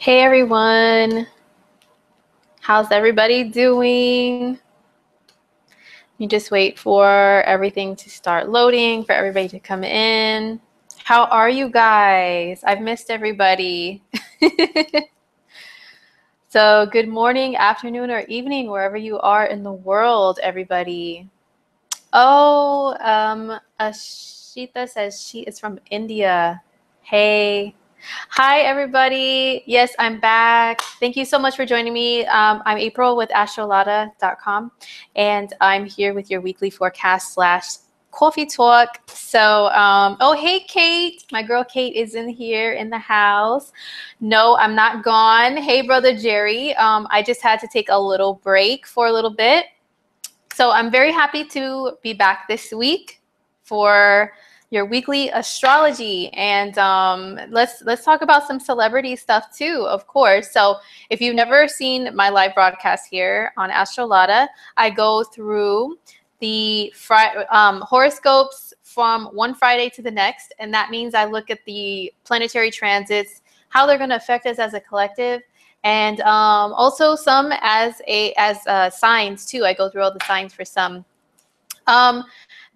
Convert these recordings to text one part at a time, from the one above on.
Hey everyone, how's everybody doing? You just wait for everything to start loading, for everybody to come in. How are you guys? I've missed everybody. So good morning, afternoon, or evening, wherever you are in the world, everybody. Oh, Ashita says she is from India. Hey. Hi, everybody. Yes, I'm back. Thank you so much for joining me. I'm April with astrolada.com, and I'm here with your weekly forecast slash coffee talk. So, oh, hey, Kate. My girl Kate is in here in the house. No, I'm not gone. Hey, brother Jerry. I just had to take a little break for a little bit. So I'm very happy to be back this week for your weekly astrology, and let's talk about some celebrity stuff too, of course. So if you've never seen my live broadcast here on Astrolada, I go through the horoscopes from one Friday to the next, and that means I look at the planetary transits, how they're going to affect us as a collective, and also some as signs too. I go through all the signs for some.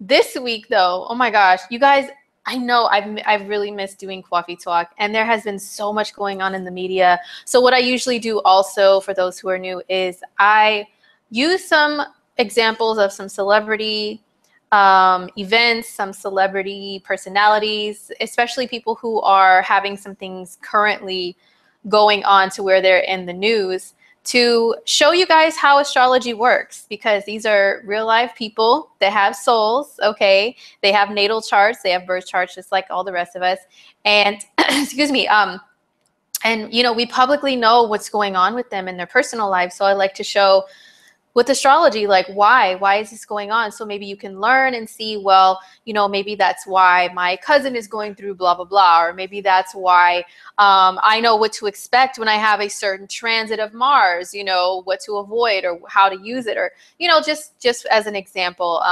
This week though, oh my gosh, you guys, I know I've really missed doing coffee talk, and there has been so much going on in the media. So what I usually do also, for those who are new, is I use some examples of some celebrity events, some celebrity personalities, especially people who are having some things currently going on to where they're in the news, to show you guys how astrology works, because these are real life people that have souls. Okay, they have natal charts, they have birth charts, just like all the rest of us. And excuse me, and you know, we publicly know what's going on with them in their personal lives. So I like to show with astrology, like, why is this going on? So maybe you can learn and see, well, you know, maybe that's why my cousin is going through blah blah blah, or maybe that's why I know what to expect when I have a certain transit of Mars, you know, what to avoid or how to use it, or, you know, just as an example.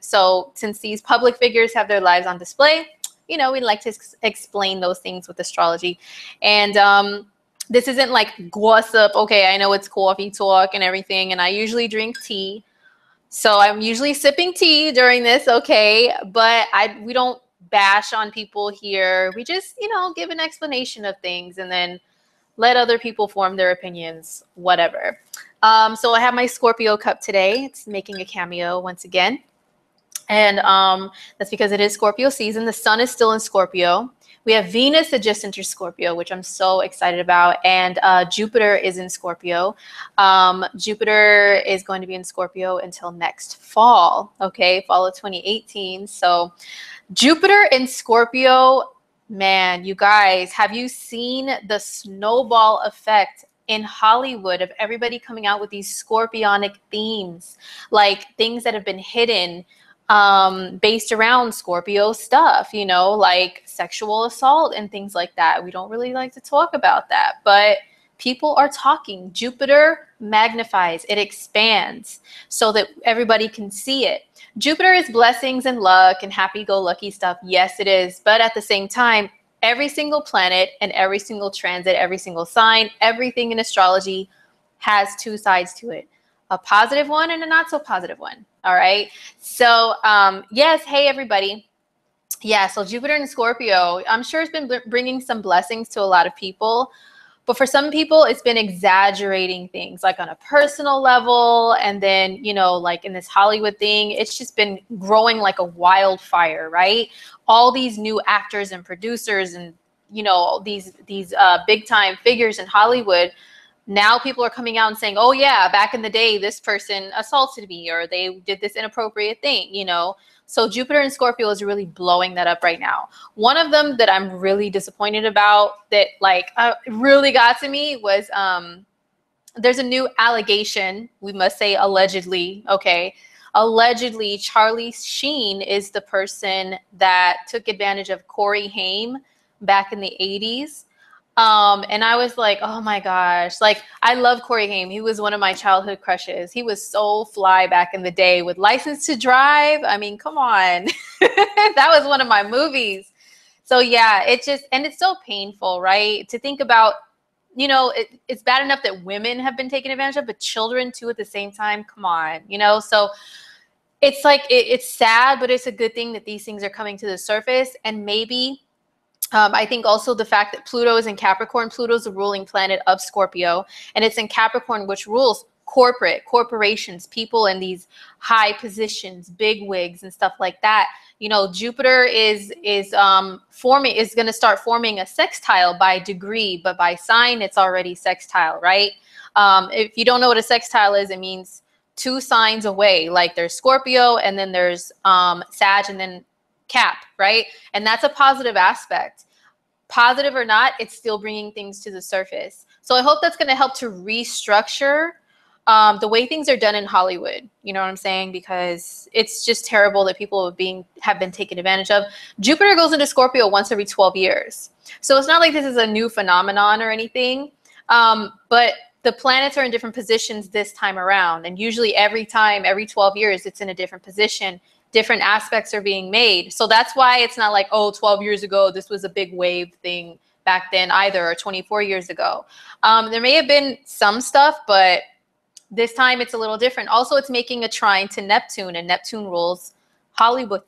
So since these public figures have their lives on display, you know, we like to explain those things with astrology. And this isn't like gossip. Okay, I know it's coffee talk and everything, and I usually drink tea. So I'm usually sipping tea during this, okay? But we don't bash on people here. We just, you know, give an explanation of things and then let other people form their opinions, whatever. So I have my Scorpio cup today. It's making a cameo once again. And that's because it is Scorpio season. The sun is still in Scorpio. We have Venus that just entered Scorpio, which I'm so excited about. And Jupiter is in Scorpio. Jupiter is going to be in Scorpio until next fall, okay? Fall of 2018. So Jupiter in Scorpio, man, you guys, have you seen the snowball effect in Hollywood of everybody coming out with these scorpionic themes, like things that have been hidden based around Scorpio stuff, you know, like sexual assault and things like that. We don't really like to talk about that, but people are talking. Jupiter magnifies, it expands so that everybody can see it. Jupiter is blessings and luck and happy-go-lucky stuff. Yes, it is. But at the same time, every single planet and every single transit, every single sign, everything in astrology has two sides to it. A positive one and a not so positive one. All right. So yes. Hey, everybody. Yeah. So Jupiter in Scorpio, I'm sure it's been bringing some blessings to a lot of people. But for some people, it's been exaggerating things, like on a personal level. And then, you know, like in this Hollywood thing, it's just been growing like a wildfire, right? All these new actors and producers and, you know, these big time figures in Hollywood. Now people are coming out and saying, oh yeah, back in the day, this person assaulted me, or they did this inappropriate thing, you know? So Jupiter in Scorpio is really blowing that up right now. One of them that I'm really disappointed about, that like really got to me, was there's a new allegation, we must say allegedly, okay? Allegedly, Charlie Sheen is the person that took advantage of Corey Haim back in the 80s. And I was like, oh my gosh, like, I love Corey Haim. He was one of my childhood crushes. He was so fly back in the day with License to Drive. I mean, come on. That was one of my movies. So yeah, it just, and it's so painful, right? To think about you know, it's bad enough that women have been taken advantage of, but children too at the same time. Come on, you know? So it's like, it's sad, but it's a good thing that these things are coming to the surface. And maybe, I think also the fact that Pluto is in Capricorn. Pluto is the ruling planet of Scorpio, and it's in Capricorn, which rules corporations, people in these high positions, big wigs and stuff like that. You know, Jupiter is going to start forming a sextile by degree, but by sign it's already sextile, right? If you don't know what a sextile is, it means two signs away. Like there's Scorpio, and then there's Sag, and then Cap, right? And that's a positive aspect. Positive or not, it's still bringing things to the surface. So I hope that's going to help to restructure the way things are done in Hollywood. You know what I'm saying? Because it's just terrible that people have been taken advantage of. Jupiter goes into Scorpio once every 12 years. So it's not like this is a new phenomenon or anything. But the planets are in different positions this time around. And usually every 12 years, it's in a different position. Different aspects are being made. So that's why it's not like, oh, 12 years ago, this was a big wave thing back then either, or 24 years ago. There may have been some stuff, but this time it's a little different. Also, it's making a trine to Neptune, and Neptune rules Hollywood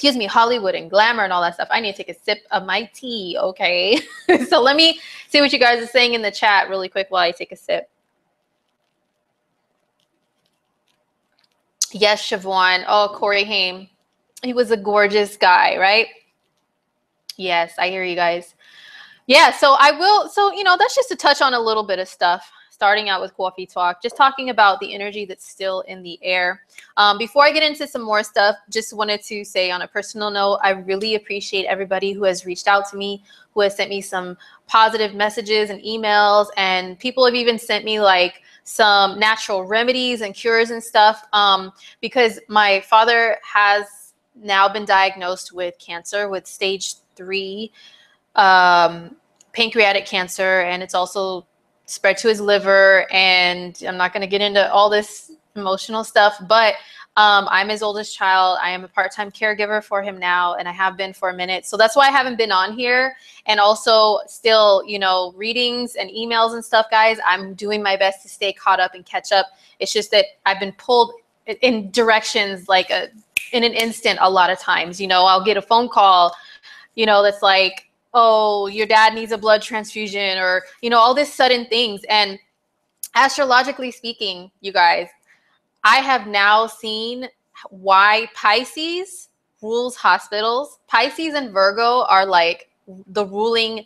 and glamour and all that stuff. I need to take a sip of my tea, okay? So let me see what you guys are saying in the chat really quick while I take a sip. Yes, Siobhan. Oh, Corey Haim. He was a gorgeous guy, right? Yes, I hear you guys. Yeah, so you know, that's just to touch on a little bit of stuff, starting out with Coffee Talk, just talking about the energy that's still in the air. Before I get into some more stuff, just wanted to say on a personal note, I really appreciate everybody who has reached out to me, who has sent me some positive messages and emails, and people have even sent me like some natural remedies and cures and stuff, because my father has now been diagnosed with cancer, with stage 3 pancreatic cancer, and it's also spread to his liver. And I'm not going to get into all this emotional stuff, but I'm his oldest child. I am a part-time caregiver for him now, and I have been for a minute. So that's why I haven't been on here. And also still, you know, readings and emails and stuff, guys. I'm doing my best to stay caught up and catch up. It's just that I've been pulled in directions like in an instant a lot of times. You know, I'll get a phone call, you know, that's like, oh, your dad needs a blood transfusion, or, you know, all these sudden things. And astrologically speaking, you guys, I have now seen why Pisces rules hospitals. Pisces and Virgo are like the ruling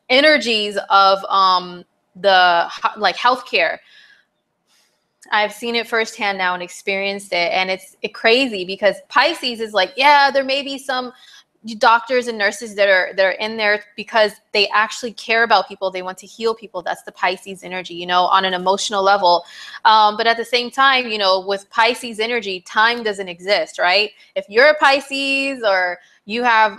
energies of the like healthcare. I've seen it firsthand now and experienced it, and it's crazy because Pisces is like, yeah, there may be some doctors and nurses that are in there because they actually care about people. They want to heal people. That's the Pisces energy, you know, on an emotional level. But at the same time, you know, with Pisces energy, time doesn't exist, right? If you're a Pisces, or you have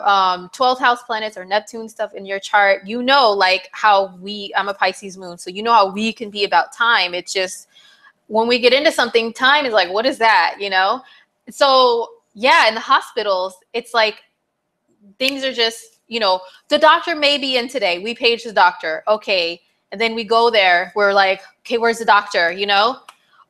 12th house planets or Neptune stuff in your chart, you know, like how I'm a Pisces moon. So you know how we can be about time. It's just when we get into something, time is like, what is that, you know? So yeah, in the hospitals, it's like, things are just, you know, the doctor may be in today. We page the doctor. Okay. And then we go there. We're like, okay, where's the doctor? You know?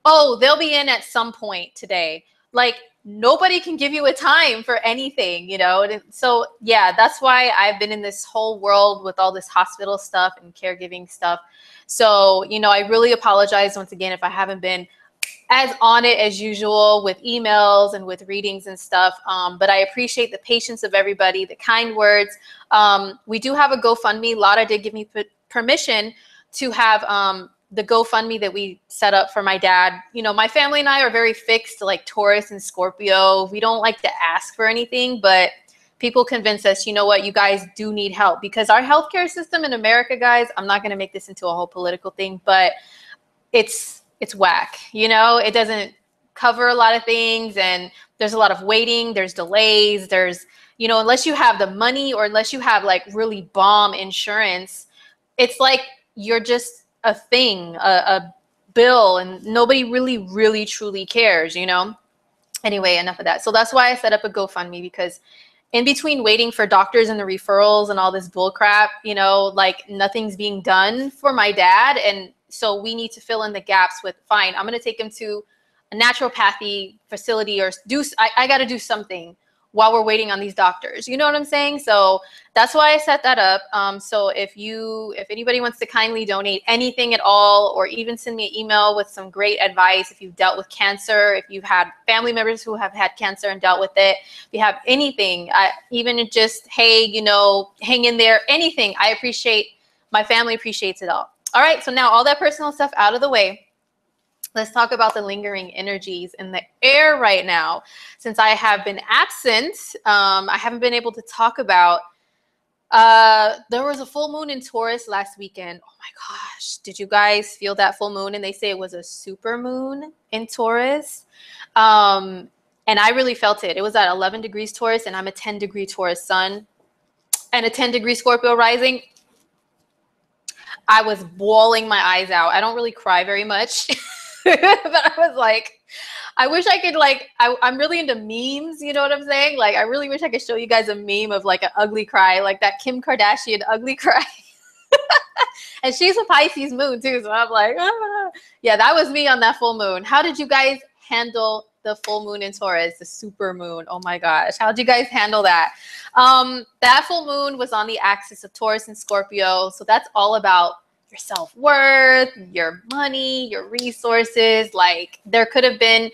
Oh, they'll be in at some point today. Like, nobody can give you a time for anything, you know? And so, yeah, that's why I've been in this whole world with all this hospital stuff and caregiving stuff. So, you know, I really apologize once again if I haven't been as on it as usual with emails and with readings and stuff. But I appreciate the patience of everybody, the kind words. We do have a GoFundMe. Lada did give me permission to have the GoFundMe that we set up for my dad. You know, my family and I are very fixed, like Taurus and Scorpio. We don't like to ask for anything, but people convince us, you know what, you guys do need help, because our healthcare system in America, guys, I'm not going to make this into a whole political thing, but it's whack. You know, it doesn't cover a lot of things, and there's a lot of waiting, there's delays, there's, you know, unless you have the money or unless you have like really bomb insurance, it's like you're just a thing, a bill, and nobody really truly cares, you know? Anyway, enough of that. So that's why I set up a GoFundMe, because in between waiting for doctors and the referrals and all this bull crap, you know, like nothing's being done for my dad. And so we need to fill in the gaps with, fine, I'm going to take him to a naturopathy facility, or I got to do something while we're waiting on these doctors. You know what I'm saying? So that's why I set that up. So if anybody wants to kindly donate anything at all, or even send me an email with some great advice, if you've dealt with cancer, if you've had family members who have had cancer and dealt with it, if you have anything, even just, hey, you know, hang in there, anything, my family appreciates it all. All right, so now all that personal stuff out of the way. Let's talk about the lingering energies in the air right now. Since I have been absent, I haven't been able to talk about, there was a full moon in Taurus last weekend. Oh my gosh, did you guys feel that full moon? And they say it was a super moon in Taurus. And I really felt it. It was at 11 degrees Taurus, and I'm a 10-degree Taurus sun and a 10-degree Scorpio rising. I was bawling my eyes out. I don't really cry very much. But I was like, I wish I could, like, I'm really into memes, you know what I'm saying? Like, I really wish I could show you guys a meme of like an ugly cry, like that Kim Kardashian ugly cry. And she's a Pisces moon too, so I'm like, ah. Yeah, that was me on that full moon. How did you guys handle the full moon in Taurus, the super moon? Oh my gosh, how did you guys handle that? That full moon was on the axis of Taurus and Scorpio, so that's all about your self-worth, your money, your resources. Like, there could have been,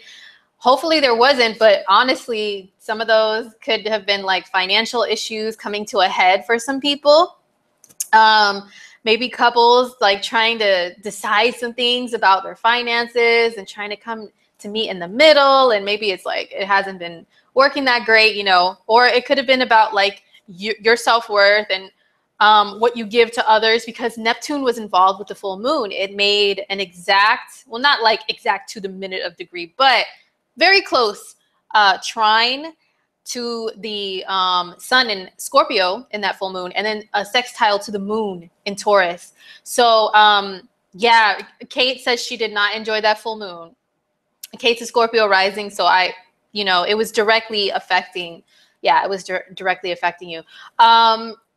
hopefully there wasn't, but honestly, some of those could have been like financial issues coming to a head for some people. Maybe couples like trying to decide some things about their finances and trying to come to meet in the middle. And maybe it's like, it hasn't been working that great, you know, or it could have been about like your self-worth and what you give to others, because Neptune was involved with the full moon. It made an exact, well, not like exact to the minute of degree, but very close trine to the sun in Scorpio in that full moon, and then a sextile to the moon in Taurus. So yeah, Kate says she did not enjoy that full moon. Kate's a Scorpio rising, so it was directly affecting, yeah, it was directly affecting you.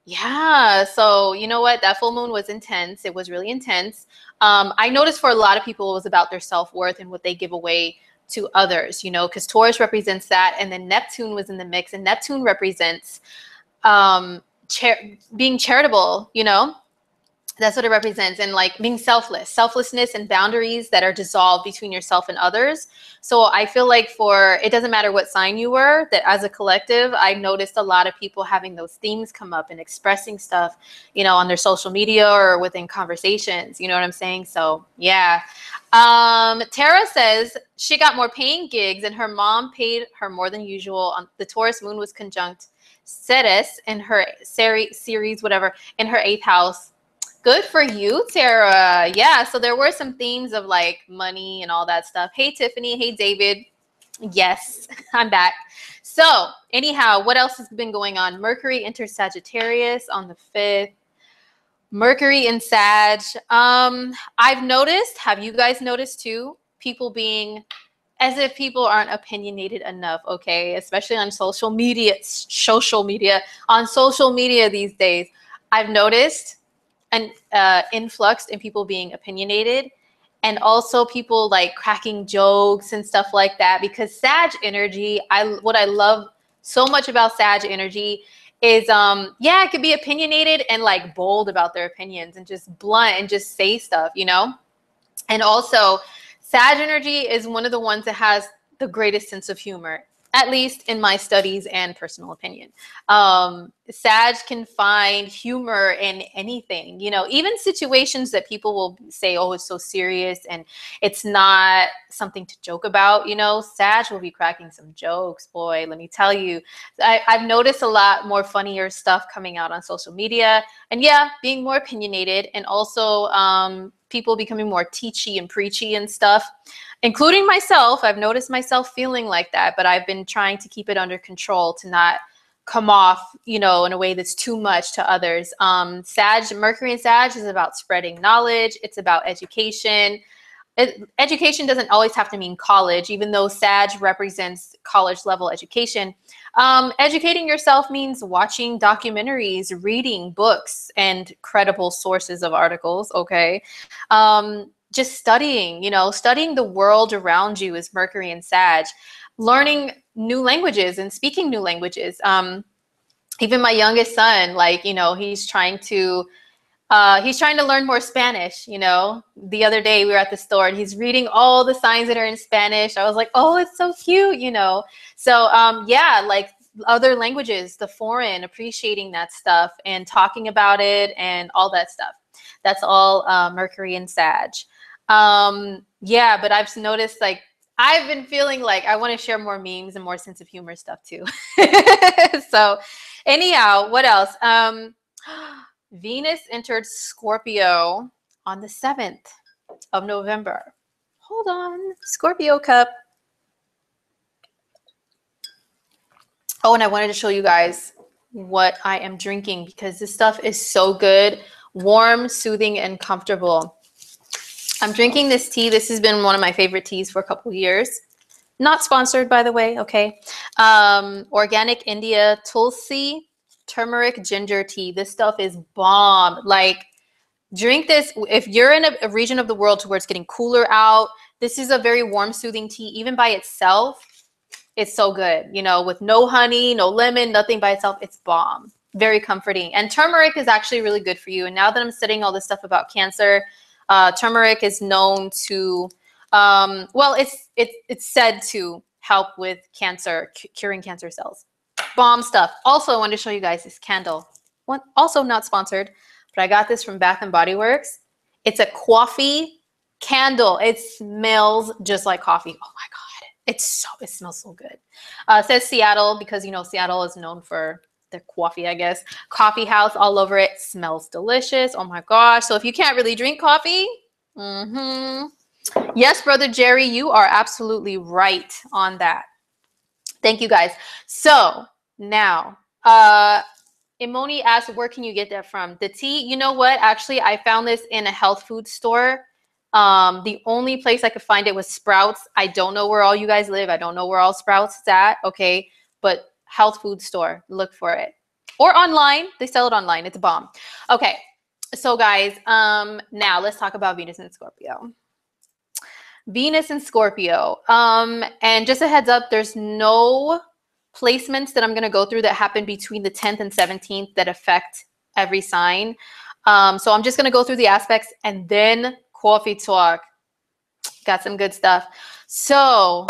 Yeah, so you know what? That full moon was intense. It was really intense. I noticed for a lot of people it was about their self-worth and what they give away to others, you know, because Taurus represents that. And then Neptune was in the mix, and Neptune represents being charitable, you know. That's what it represents. And like being selflessness and boundaries that are dissolved between yourself and others. So I feel like it doesn't matter what sign you were, that as a collective, I noticed a lot of people having those themes come up and expressing stuff, you know, on their social media or within conversations, you know what I'm saying? So yeah. Tara says she got more paying gigs and her mom paid her more than usual. The Taurus moon was conjunct Ceres in her series, whatever, in her 8th house. Good for you, Tara. Yeah, so there were some themes of like money and all that stuff. Hey, Tiffany. Hey, David. Yes, I'm back. So anyhow, what else has been going on? Mercury enters Sagittarius on the 5th. Mercury in Sag. I've noticed, have you guys noticed too, people being as if people aren't opinionated enough, okay? Especially on social media these days. I've noticed an influx in people being opinionated, and also people like cracking jokes and stuff like that, because Sag energy, what I love so much about Sag energy is yeah, it could be opinionated and like bold about their opinions and just blunt and just say stuff, you know. And also Sag energy is one of the ones that has the greatest sense of humor, at least in my studies and personal opinion. Sag can find humor in anything, you know, even situations that people will say, oh, it's so serious and it's not something to joke about, you know. Sag will be cracking some jokes, boy, let me tell you. I've noticed a lot more funnier stuff coming out on social media, and yeah, being more opinionated, and also people becoming more teachy and preachy and stuff, including myself. I've noticed myself feeling like that, but I've been trying to keep it under control to not come off, you know, in a way that's too much to others. Mercury in Sag is about spreading knowledge. It's about education. education doesn't always have to mean college, even though Sag represents college level education. Educating yourself means watching documentaries, reading books, and credible sources of articles. Okay. Just studying, studying the world around you is Mercury and Sag. Learning new languages and speaking new languages. Even my youngest son, like, he's trying to learn more Spanish. The other day we were at the store and he's reading all the signs that are in Spanish. I was like, oh, it's so cute, So yeah, like other languages, the foreign, appreciating that stuff and talking about it and all that stuff. That's all Mercury and Sag. Yeah, but I've noticed, like, I've been feeling like I want to share more memes and more sense of humor stuff too. So anyhow, what else? Venus entered Scorpio on the 7th of November. Hold on. Scorpio cup. Oh, and I wanted to show you guys what I am drinking because this stuff is so good. Warm, soothing, and comfortable. I'm drinking this tea. This has been one of my favorite teas for a couple of years. Not sponsored, by the way, okay? Organic India Tulsi turmeric ginger tea. This stuff is bomb. Like, drink this if you're in a region of the world to where it's getting cooler out. This is a very warm, soothing tea. Even by itself, it's so good. With no honey, no lemon, nothing by itself, it's bomb. Very comforting. And turmeric is actually really good for you. And now that I'm studying all this stuff about cancer, turmeric is known to, well, it's said to help with cancer, curing cancer cells. Bomb stuff. Also, I wanted to show you guys this candle. Also not sponsored, but I got this from Bath and Body Works. It's a coffee candle. It smells just like coffee. Oh my God. It smells so good. It says Seattle because, Seattle is known for their coffee, I guess. Coffee house all over it. Smells delicious. Oh my gosh. So if you can't really drink coffee, yes, Brother Jerry, you are absolutely right on that. Thank you, guys. So now, Imoni asked, where can you get that from? The tea, you know what? Actually, I found this in a health food store. The only place I could find it was Sprouts. I don't know where all you guys live. I don't know where all Sprouts is at. Okay. But health food store, look for it. Or online. They sell it online. It's a bomb. Okay. So guys, now let's talk about Venus and Scorpio. Venus and Scorpio. And just a heads up, there's no placements that I'm going to go through that happen between the 10th and 17th that affect every sign. So I'm just going to go through the aspects and then coffee talk. Got some good stuff. So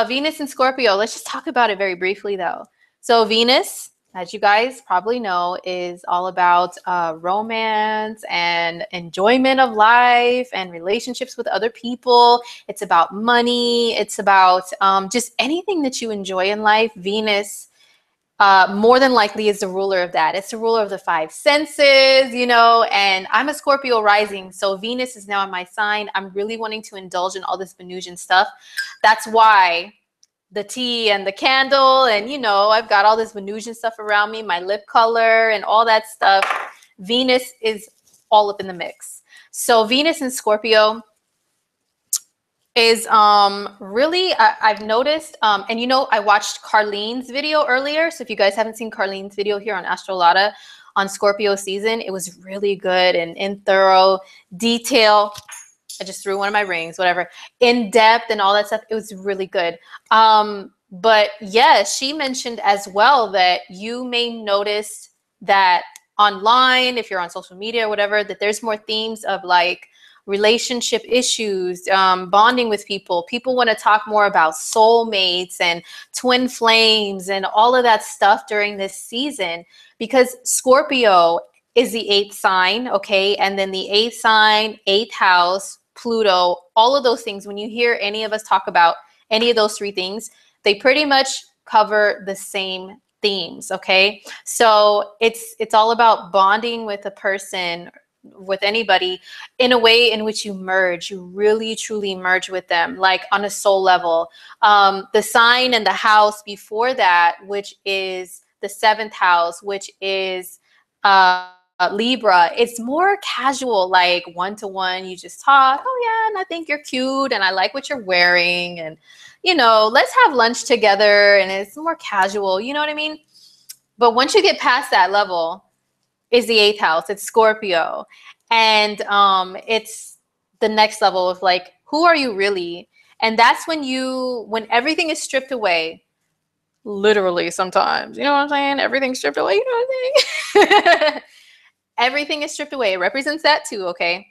Venus and Scorpio, let's just talk about it very briefly though. So Venus, as you guys probably know, is all about romance and enjoyment of life and relationships with other people. It's about money. It's about just anything that you enjoy in life. Venus more than likely is the ruler of that. It's the ruler of the 5 senses, and I'm a Scorpio rising. So Venus is now in my sign. I'm really wanting to indulge in all this Venusian stuff. That's why the tea and the candle and, I've got all this Venusian stuff around me, my lip color and all that stuff. Venus is all up in the mix. So Venus in Scorpio is really, I've noticed, and I watched Carlene's video earlier. So if you guys haven't seen Carlene's video here on Lada on Scorpio season, it was really good and in thorough detail. I just threw one of my rings, whatever, in depth and all that stuff. It was really good. But yeah, she mentioned as well that you may notice that online, if you're on social media or whatever, that there's more themes of like relationship issues, bonding with people. People want to talk more about soulmates and twin flames and all of that stuff during this season because Scorpio is the 8th sign, okay? And then the 8th sign, 8th house, Pluto, all of those things, when you hear any of us talk about any of those 3 things, they pretty much cover the same themes, okay? So it's all about bonding with a person, with anybody, in a way in which you merge, you really truly merge with them, like on a soul level. The sign and the house before that, which is the 7th house, which is Libra, it's more casual, like one-to-one. You just talk, oh yeah, and I think you're cute and I like what you're wearing, and you know, let's have lunch together, and it's more casual, you know what I mean? But once you get past that level, is the 8th house, it's Scorpio. And it's the next level of like, who are you really? And that's when everything is stripped away, literally sometimes, you know what I'm saying? Everything's stripped away, you know what I'm saying? Everything is stripped away. It represents that too, okay?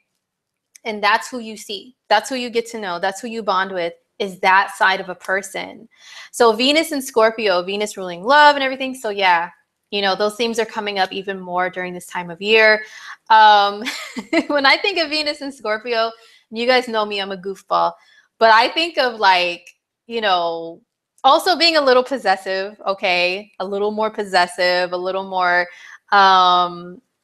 And that's who you see. That's who you get to know. That's who you bond with, is that side of a person. So Venus and Scorpio, Venus ruling love and everything. So yeah, you know, those themes are coming up even more during this time of year. When I think of Venus and Scorpio, you guys know me, I'm a goofball. But I think of like, you know, also being a little possessive, okay? A little more possessive, a little more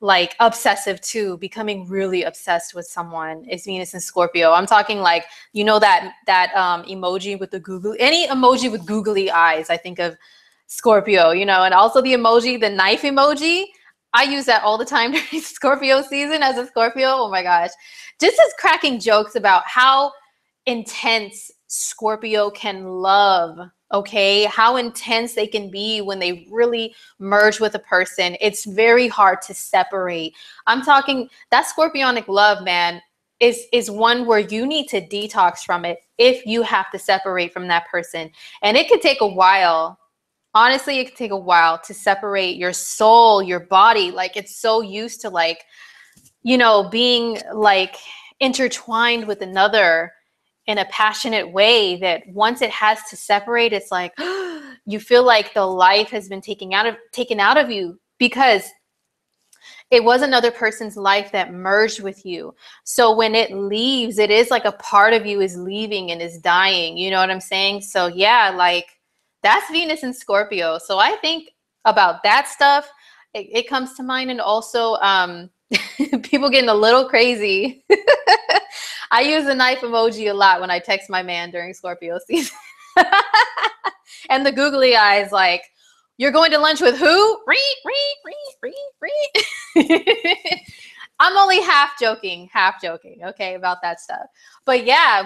like obsessive too, becoming really obsessed with someone is Venus and Scorpio. I'm talking like, you know, that emoji with the any emoji with googly eyes, I think of Scorpio, you know, and also the emoji, the knife emoji. I use that all the time during Scorpio season as a Scorpio. Oh my gosh. Just as cracking jokes about how intense Scorpio can love, okay? How intense they can be when they really merge with a person. It's very hard to separate. I'm talking that Scorpionic love, man, is one where you need to detox from it if you have to separate from that person. And it could take a while. Honestly, it could take a while to separate your soul, your body. Like, it's so used to, like, you know, being like intertwined with another in a passionate way, that once it has to separate, it's like you feel like the life has been taken out of you, because it was another person's life that merged with you. So when it leaves, it is like a part of you is leaving and is dying. You know what I'm saying? So yeah, like that's Venus and Scorpio. So I think about that stuff. It comes to mind. And also people getting a little crazy. I use the knife emoji a lot when I text my man during Scorpio season. And the googly eyes, like, you're going to lunch with who? I'm only half joking, okay, about that stuff. But yeah,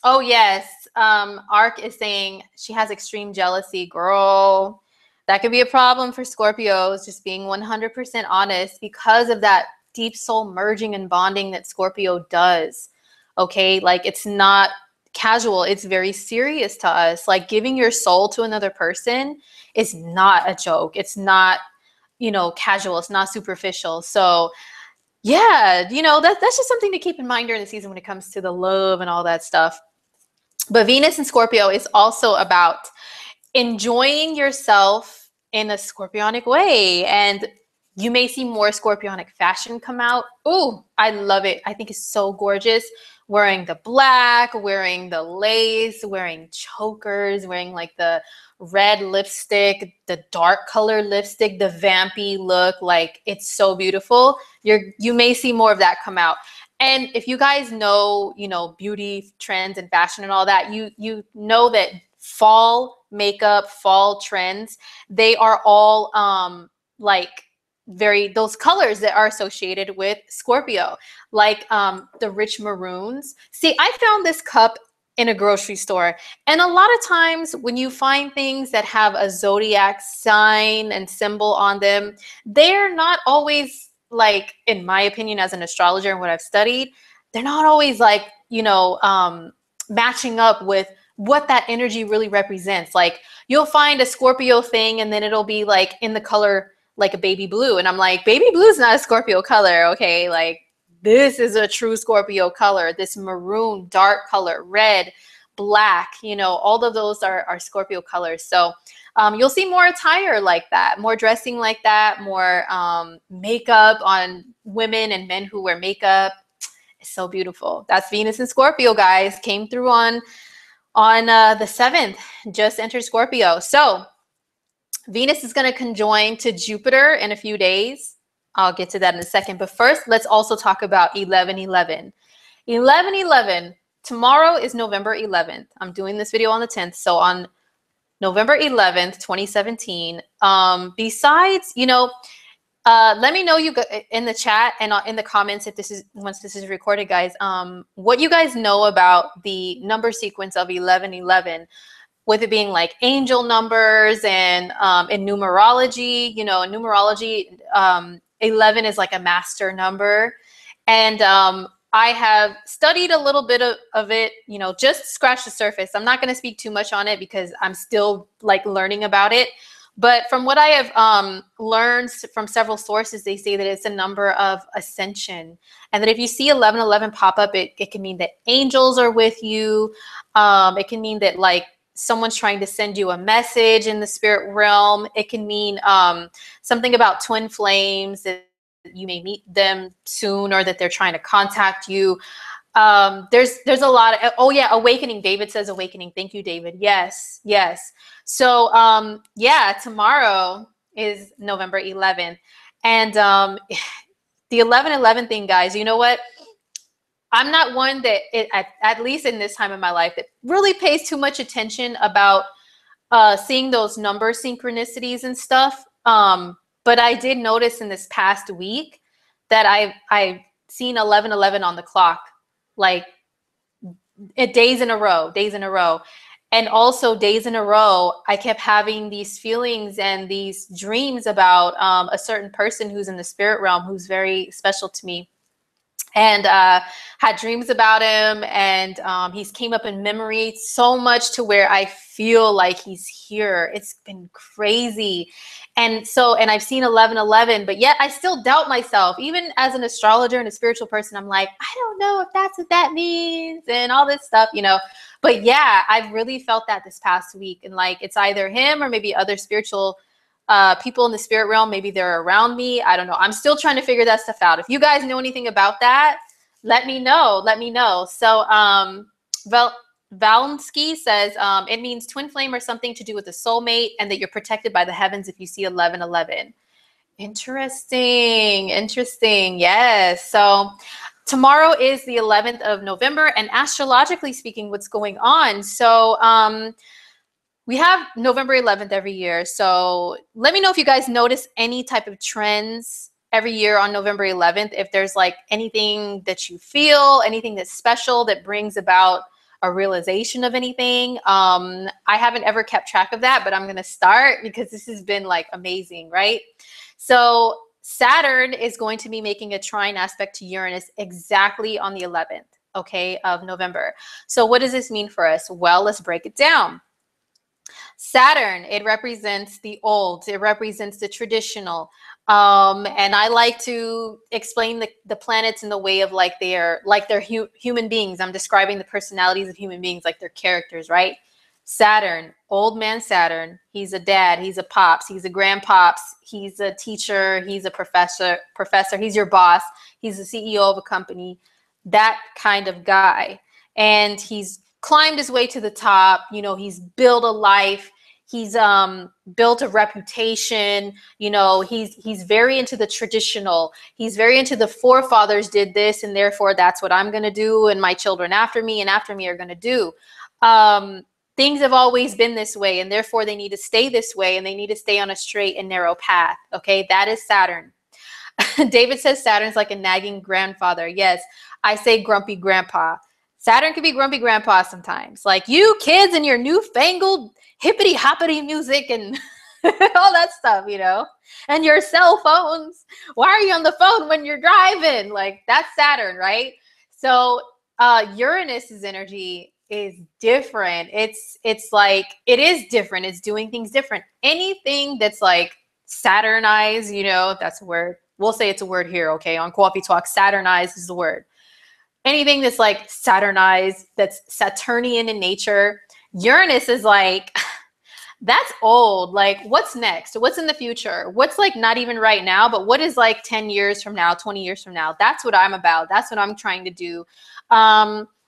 oh yes, Ark is saying she has extreme jealousy. Girl, that could be a problem for Scorpios, just being 100% honest, because of that deep soul merging and bonding that Scorpio does. Okay, like, it's not casual, it's very serious to us. Like, giving your soul to another person is not a joke. It's not, you know, casual. It's not superficial. So yeah, you know, that's just something to keep in mind during the season when it comes to the love and all that stuff. But Venus and Scorpio is also about enjoying yourself in a Scorpionic way. And you may see more Scorpionic fashion come out. Ooh, I love it. I think it's so gorgeous. Wearing the black, wearing the lace, wearing chokers, wearing like the red lipstick, the dark color lipstick, the vampy look. Like, it's so beautiful. You may see more of that come out. And if you guys know, you know, beauty trends and fashion and all that, you know that fall makeup, fall trends, they are all like those colors that are associated with Scorpio, like the rich maroons. See, I found this cup in a grocery store, and a lot of times when you find things that have a zodiac sign and symbol on them, they're not always, like, in my opinion as an astrologer and what I've studied, they're not always like, you know, matching up with what that energy really represents. Like, you'll find a Scorpio thing and then it'll be like in the color like a baby blue, and I'm like, baby blue is not a Scorpio color, okay? Like, this is a true Scorpio color. This maroon, dark color, red, black, you know, all of those are Scorpio colors. So you'll see more attire like that, more dressing like that, more makeup on women and men who wear makeup. It's so beautiful. That's Venus and Scorpio, guys. Came through on the 7th, just entered Scorpio. So Venus is going to conjoin to Jupiter in a few days. I'll get to that in a second. But first, let's also talk about 11/11. 11/11. Tomorrow is November 11th. I'm doing this video on the 10th. So on November 11th, 2017, besides, you know, Let me know in the chat and in the comments if this is, once this is recorded, guys, what you guys know about the number sequence of 1111, with it being like angel numbers and in numerology. You know, in numerology, 11 is like a master number. And I have studied a little bit of it, you know, just scratch the surface. I'm not going to speak too much on it because I'm still like learning about it. But from what I have learned from several sources, they say that it's a number of ascension. And that if you see 1111 pop up, it can mean that angels are with you. It can mean that like someone's trying to send you a message in the spirit realm. It can mean something about twin flames, that you may meet them soon, or that they're trying to contact you. There's a lot of, oh yeah, awakening. David says awakening. Thank you, David. Yes, yes. So yeah, tomorrow is November 11th. And the 11/11 thing, guys, you know what? I'm not one that, at least in this time of my life, that really pays too much attention about seeing those number synchronicities and stuff. But I did notice in this past week that I've seen 11/11 on the clock, like days in a row. And also days in a row, I kept having these feelings and these dreams about a certain person who's in the spirit realm, who's very special to me. And had dreams about him, and he's came up in memory so much to where I feel like he's here. It's been crazy. And so, and I've seen 11/11, but yet I still doubt myself. Even as an astrologer and a spiritual person, I'm like, I don't know if that's what that means and all this stuff, you know. But yeah, I've really felt that this past week. And like, it's either him or maybe other spiritual people in the spirit realm. Maybe they're around me. I don't know. I'm still trying to figure that stuff out. If you guys know anything about that, let me know. Let me know. So Valensky says it means twin flame or something to do with a soulmate, and that you're protected by the heavens if you see 11/11. Interesting. Interesting. Yes. So tomorrow is the 11th of November, and astrologically speaking, what's going on? So we have November 11th every year. So let me know if you guys notice any type of trends every year on November 11th. If there's like anything that you feel, anything that's special that brings about a realization of anything. I haven't ever kept track of that, but I'm going to start because this has been like amazing, right? So Saturn is going to be making a trine aspect to Uranus exactly on the 11th, okay, of November. So what does this mean for us? Well, let's break it down. Saturn, it represents the old, it represents the traditional. And I like to explain the planets in the way of like they're human beings. I'm describing the personalities of human beings like they're characters, right? Saturn, old man Saturn, he's a dad, he's a pops, he's a grandpops, he's a teacher, he's a professor, he's your boss, he's the CEO of a company, that kind of guy. And he's climbed his way to the top. You know, he's built a life. He's built a reputation. You know, he's very into the traditional. He's very into the forefathers did this, and therefore that's what I'm going to do, and my children after me and after me are going to do. Things have always been this way, and therefore they need to stay this way, and they need to stay on a straight and narrow path. Okay, that is Saturn. David says Saturn's like a nagging grandfather. Yes, I say grumpy grandpa. Saturn can be grumpy grandpa sometimes. Like, you kids and your newfangled hippity hoppity music and all that stuff, you know, and your cell phones. Why are you on the phone when you're driving? Like, that's Saturn, right? So Uranus's energy is different. It's like, it is different. It's doing things different. Anything that's like Saturnized, you know, that's a word. We'll say it's a word here, okay? On Coffee Talk, Saturnized is the word. Anything that's like Saturnized, that's Saturnian in nature. Uranus is like, that's old. Like, what's next? What's in the future? What's like not even right now, but what is like 10 years from now, 20 years from now? That's what I'm about. That's what I'm trying to do.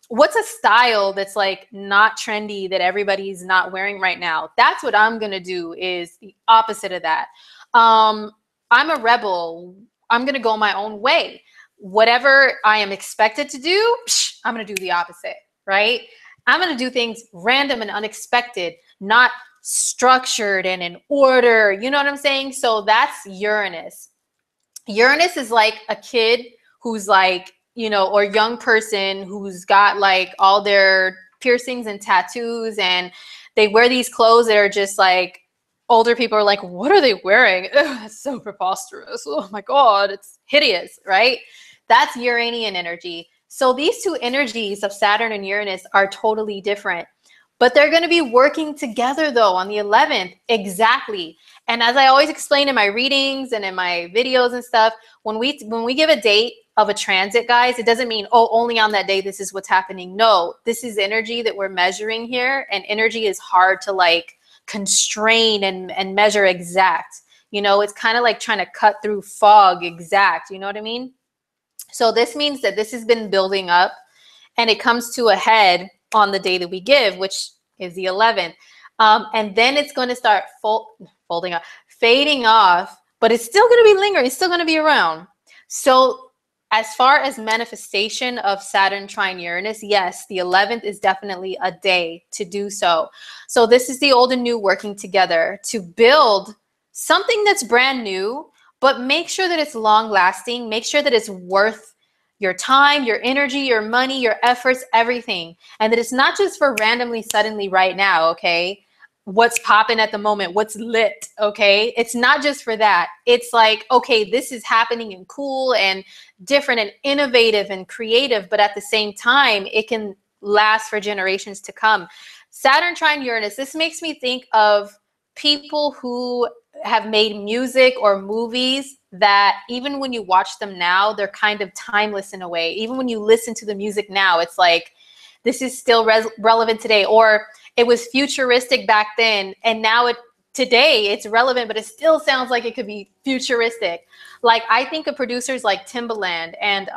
What's a style that's like not trendy, that everybody's not wearing right now? That's what I'm going to do, is the opposite of that. I'm a rebel. I'm going to go my own way. Whatever I am expected to do, I'm going to do the opposite, right? I'm going to do things random and unexpected, not structured and in order. You know what I'm saying? So that's Uranus. Uranus is like a kid who's like, you know, or young person who's got like all their piercings and tattoos, and they wear these clothes that are just like, older people are like, what are they wearing? Ugh, that's so preposterous. Oh my God, it's hideous, right? That's Uranian energy. So these two energies of Saturn and Uranus are totally different. But they're going to be working together though on the 11th. Exactly. And as I always explain in my readings and in my videos and stuff, when we give a date of a transit, guys, it doesn't mean, oh, only on that day this is what's happening. No, this is energy that we're measuring here, and energy is hard to like constrain and measure exact. You know, it's kind of like trying to cut through fog exact. You know what I mean? So this means that this has been building up, and it comes to a head on the day that we give, which is the 11th. And then it's going to start folding up, fading off, but it's still going to be lingering. It's still going to be around. So as far as manifestation of Saturn trine Uranus, yes, the 11th is definitely a day to do so. So this is the old and new working together to build something that's brand new, but make sure that it's long lasting. Make sure that it's worth your time, your energy, your money, your efforts, everything. And that it's not just for randomly, suddenly, right now, okay? What's popping at the moment, what's lit, okay? It's not just for that. It's like, okay, this is happening and cool and different and innovative and creative, but at the same time, it can last for generations to come. Saturn trine Uranus, this makes me think of people who have made music or movies that even when you watch them now, they're kind of timeless in a way. Even when you listen to the music now, it's like, this is still relevant today, or it was futuristic back then, and now today it's relevant, but it still sounds like it could be futuristic. Like I think of producers like Timbaland and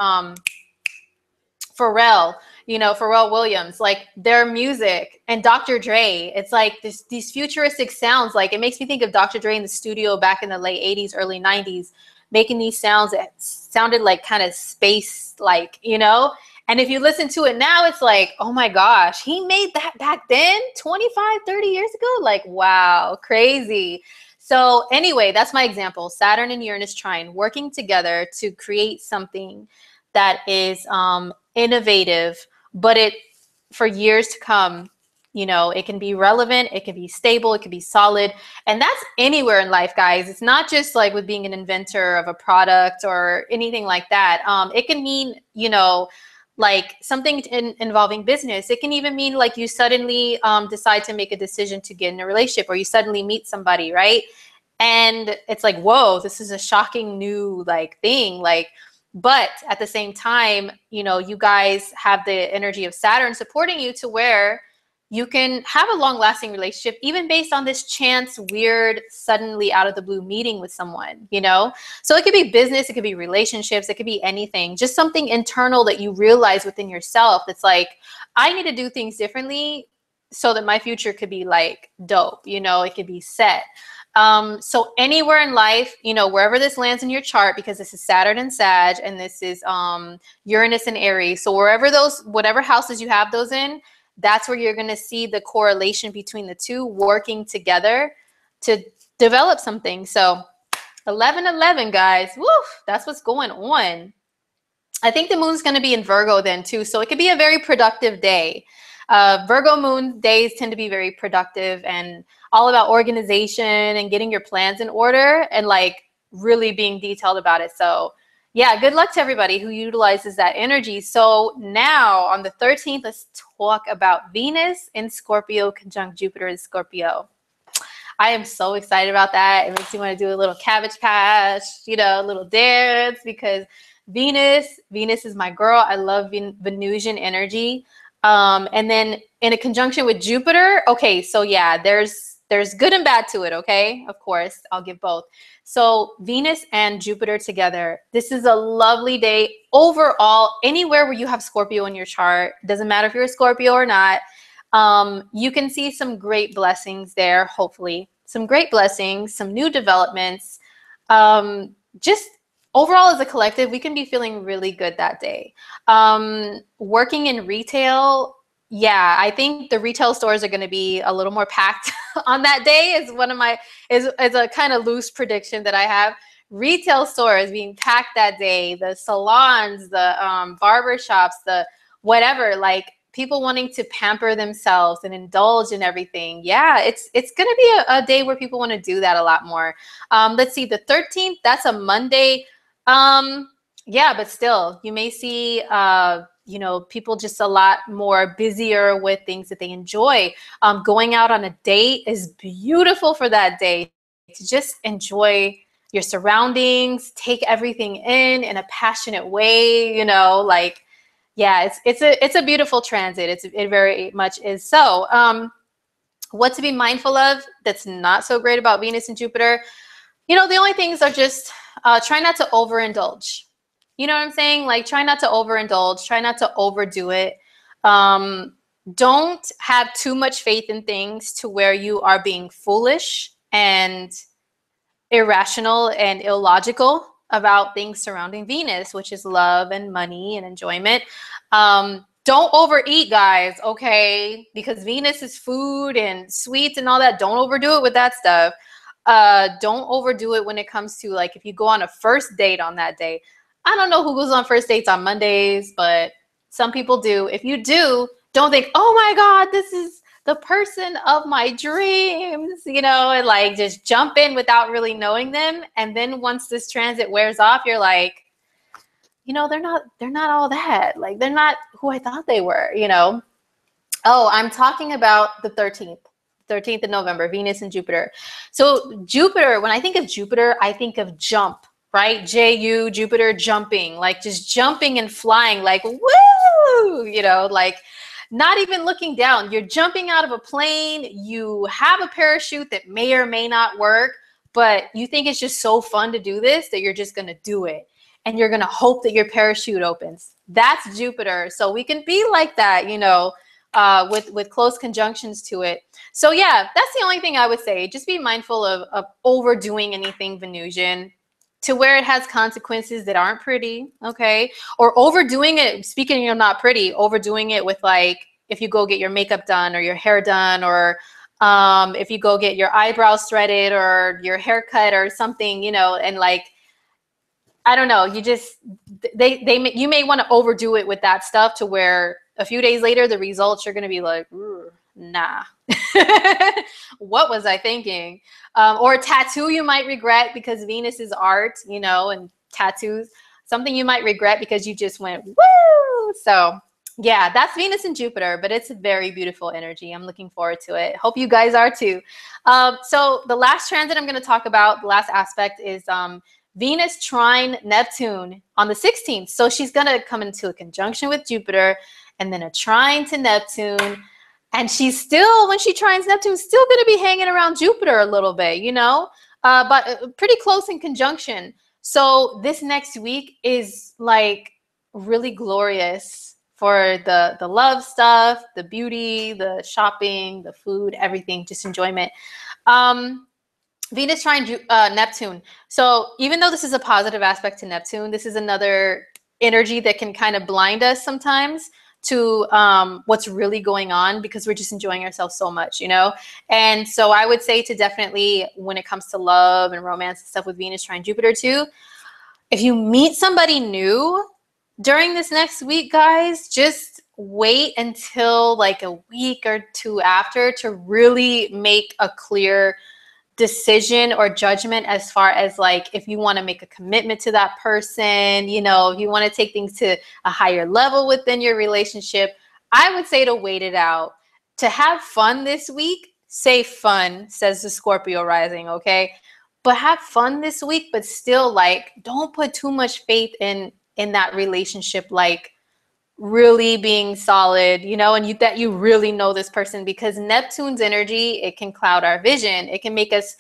Pharrell, you know, Pharrell Williams, like their music, and Dr. Dre. It's like these futuristic sounds. Like it makes me think of Dr. Dre in the studio back in the late 80s, early 90s, making these sounds that sounded like kind of space like, you know? And if you listen to it now, it's like, oh my gosh, he made that back then 25, 30 years ago. Like, wow, crazy. So anyway, that's my example. Saturn and Uranus trine working together to create something that is innovative, but it for years to come, you know, it can be relevant, it can be stable, it can be solid. And that's anywhere in life, guys. It's not just like with being an inventor of a product or anything like that. It can mean, you know, like something involving business. It can even mean like you suddenly decide to make a decision to get in a relationship, or you suddenly meet somebody, right? And it's like, whoa, this is a shocking new like thing. Like, but at the same time, you know, you guys have the energy of Saturn supporting you to where you can have a long lasting relationship, even based on this chance, weird, suddenly out of the blue meeting with someone, you know? So it could be business, it could be relationships, it could be anything, just something internal that you realize within yourself. That's like, I need to do things differently so that my future could be like dope, you know, it could be set. So anywhere in life, you know, wherever this lands in your chart, because this is Saturn and Sag, and this is Uranus and Aries. So wherever whatever houses you have those in, that's where you're going to see the correlation between the two working together to develop something. So 11-11, guys. Woof, that's what's going on. I think the moon's going to be in Virgo then too. So it could be a very productive day. Virgo moon days tend to be very productive and all about organization and getting your plans in order and like really being detailed about it. So yeah, good luck to everybody who utilizes that energy. So now on the 13th, let's talk about Venus in Scorpio conjunct Jupiter in Scorpio. I am so excited about that. It makes me want to do a little cabbage patch, you know, a little dance, because Venus is my girl. I love Venusian energy. And then in a conjunction with Jupiter, okay, so yeah, there's good and bad to it, okay? Of course, I'll give both. So Venus and Jupiter together, this is a lovely day overall. Anywhere where you have Scorpio in your chart, doesn't matter if you're a Scorpio or not, you can see some great blessings there, hopefully. Some great blessings, some new developments. Just overall as a collective, we can be feeling really good that day. Working in retail, yeah, I think the retail stores are going to be a little more packed on that day is one of my, is a kind of loose prediction that I have. retail stores being packed that day, the salons, the barber shops, the whatever, like people wanting to pamper themselves and indulge in everything. Yeah, it's going to be a day where people want to do that a lot more. Let's see, the 13th, that's a Monday. Yeah, but still, you may see, you know, people just a lot more busier with things that they enjoy. Going out on a date is beautiful for that day, to just enjoy your surroundings, take everything in a passionate way, you know, like, yeah, it's a beautiful transit. It very much is. So, what to be mindful of that's not so great about Venus and Jupiter, you know, the only things are just try not to overindulge. You know what I'm saying? Like, try not to overindulge, try not to overdo it. Don't have too much faith in things to where you are being foolish and irrational and illogical about things surrounding Venus, which is love and money and enjoyment. Don't overeat, guys, okay? Because Venus is food and sweets and all that. Don't overdo it with that stuff. Don't overdo it when it comes to, like, if you go on a first date on that day. I don't know who goes on first dates on Mondays, but some people do. If you do, don't think, oh my God, this is the person of my dreams, you know, and like just jump in without really knowing them. And then once this transit wears off, you're like, you know, they're not all that. Like, they're not who I thought they were, you know. Oh, I'm talking about the 13th of November, Venus and Jupiter. So Jupiter, when I think of Jupiter, I think of jump, right? J-U, Jupiter, jumping, like just jumping and flying, like, woo, you know, like not even looking down. You're jumping out of a plane. You have a parachute that may or may not work, but you think it's just so fun to do this that you're just going to do it. And you're going to hope that your parachute opens. That's Jupiter. So we can be like that, you know, with close conjunctions to it. So yeah, that's the only thing I would say. Just be mindful of overdoing anything Venusian to where it has consequences that aren't pretty, okay? Or overdoing it, speaking of not pretty, overdoing it with, like, if you go get your makeup done or your hair done, or if you go get your eyebrows threaded or your hair cut or something, you know, and like, I don't know, you just, you may want to overdo it with that stuff to where a few days later, the results are going to be like, nah, what was I thinking? Or a tattoo you might regret because Venus is art, you know, and tattoos, something you might regret because you just went, woo. So yeah, that's Venus and Jupiter, but it's a very beautiful energy. I'm looking forward to it. Hope you guys are too. So the last transit I'm going to talk about, the last aspect is Venus trine Neptune on the 16th. So she's going to come into a conjunction with Jupiter and then a trine to Neptune. And she's still, when she trines Neptune, still going to be hanging around Jupiter a little bit, you know, but pretty close in conjunction. So this next week is like really glorious for the love stuff, the beauty, the shopping, the food, everything, just enjoyment. Venus trine Neptune. So even though this is a positive aspect to Neptune, this is another energy that can kind of blind us sometimes to what's really going on because we're just enjoying ourselves so much, you know? And so I would say to definitely, when it comes to love and romance and stuff with Venus trine Jupiter too, if you meet somebody new during this next week, guys, just wait until like a week or two after to really make a clear decision or judgment as far as like if you want to make a commitment to that person, you know, if you want to take things to a higher level within your relationship. I would say to wait it out, to have fun this week. Say fun, says the Scorpio rising, okay? But have fun this week, but still, like, don't put too much faith in that relationship, like really being solid, you know, and that you really know this person, because Neptune's energy, it can cloud our vision. It can make us,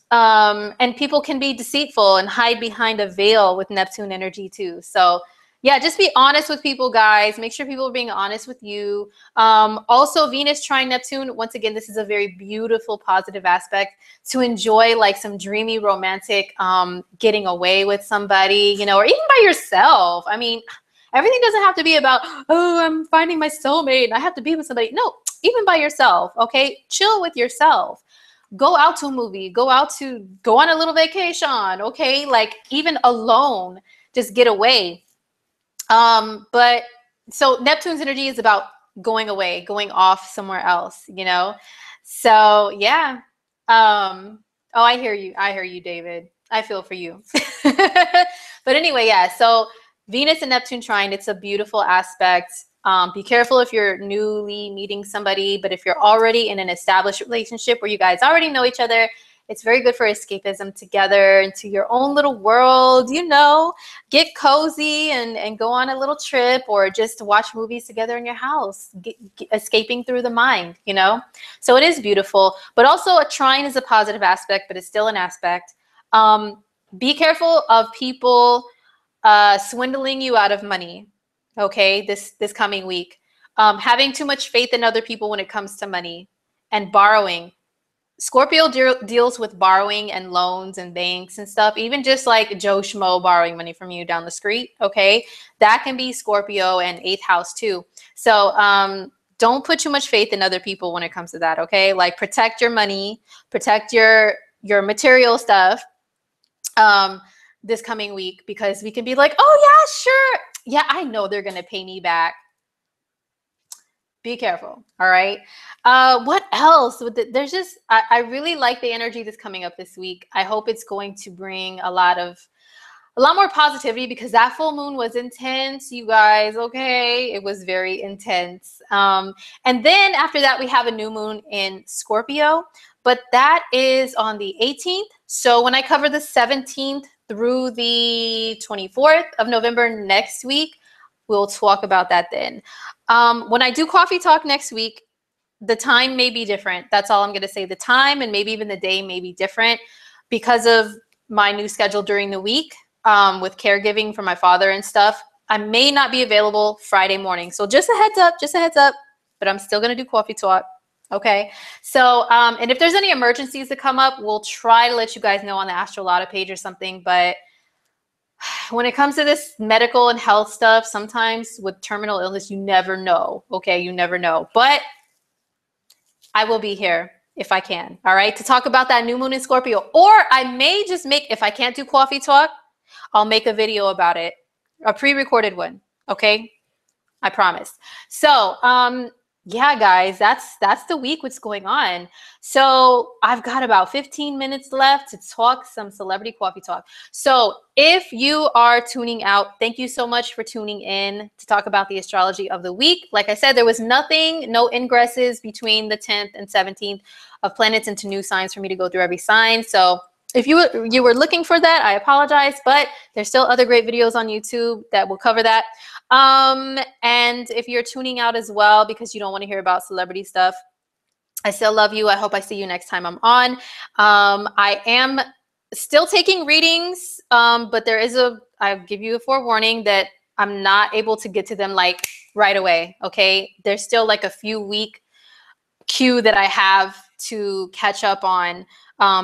and people can be deceitful and hide behind a veil with Neptune energy too. So yeah, just be honest with people, guys. Make sure people are being honest with you. Also, Venus trine Neptune, once again, this is a very beautiful, positive aspect to enjoy, like some dreamy, romantic getting away with somebody, you know, or even by yourself. I mean, everything doesn't have to be about, oh, I'm finding my soulmate and I have to be with somebody. No, even by yourself, okay? Chill with yourself. go out to a movie, go on a little vacation, okay? Like even alone, just get away. But so Neptune's energy is about going away, going off somewhere else, you know? So yeah. Oh, I hear you. I hear you, David. I feel for you. But anyway, yeah. So Venus and Neptune trine, it's a beautiful aspect. Be careful if you're newly meeting somebody, but if you're already in an established relationship where you guys already know each other, it's very good for escapism together into your own little world, you know, get cozy and go on a little trip or just watch movies together in your house, escaping through the mind, you know? So it is beautiful, but also a trine is a positive aspect, but it's still an aspect. Be careful of people swindling you out of money, okay, this coming week. Having too much faith in other people when it comes to money and borrowing. Scorpio deals with borrowing and loans and banks and stuff, even just like Joe Schmo borrowing money from you down the street, okay? That can be Scorpio and 8th house too. So don't put too much faith in other people when it comes to that, okay? Like protect your money, protect your material stuff this coming week, because we can be like, oh yeah, sure. Yeah, I know they're going to pay me back. Be careful. All right. What else? There's just, I really like the energy that's coming up this week. I hope it's going to bring a lot more positivity, because that full moon was intense, you guys. Okay. It was very intense. And then after that, we have a new moon in Scorpio, but that is on the 18th. So when I cover the 17th through the 24th of November next week, we'll talk about that then. When I do coffee talk next week, the time may be different. That's all I'm going to say. The time and maybe even the day may be different because of my new schedule during the week with caregiving for my father and stuff. I may not be available Friday morning. So just a heads up, but I'm still going to do coffee talk. Okay. So, and if there's any emergencies that come up, we'll try to let you guys know on the Astrology page or something. But when it comes to this medical and health stuff, sometimes with terminal illness, you never know. Okay, you never know. But I will be here if I can, all right, to talk about that new moon in Scorpio. Or I may just make, if I can't do coffee talk, I'll make a video about it, a pre-recorded one, okay? I promise. So, yeah, guys, that's the week, what's going on. So I've got about 15 minutes left to talk some celebrity coffee talk. So if you are tuning out, thank you so much for tuning in to talk about the astrology of the week. Like I said, there was no ingresses between the 10th and 17th of planets into new signs for me to go through every sign. So if you were looking for that, I apologize, but there's still other great videos on YouTube that will cover that. And if you're tuning out as well because you don't want to hear about celebrity stuff, I still love you. I hope I see you next time I'm on. I am still taking readings, but I give you a forewarning that I'm not able to get to them like right away. Okay. There's still like a few week queue that I have to catch up on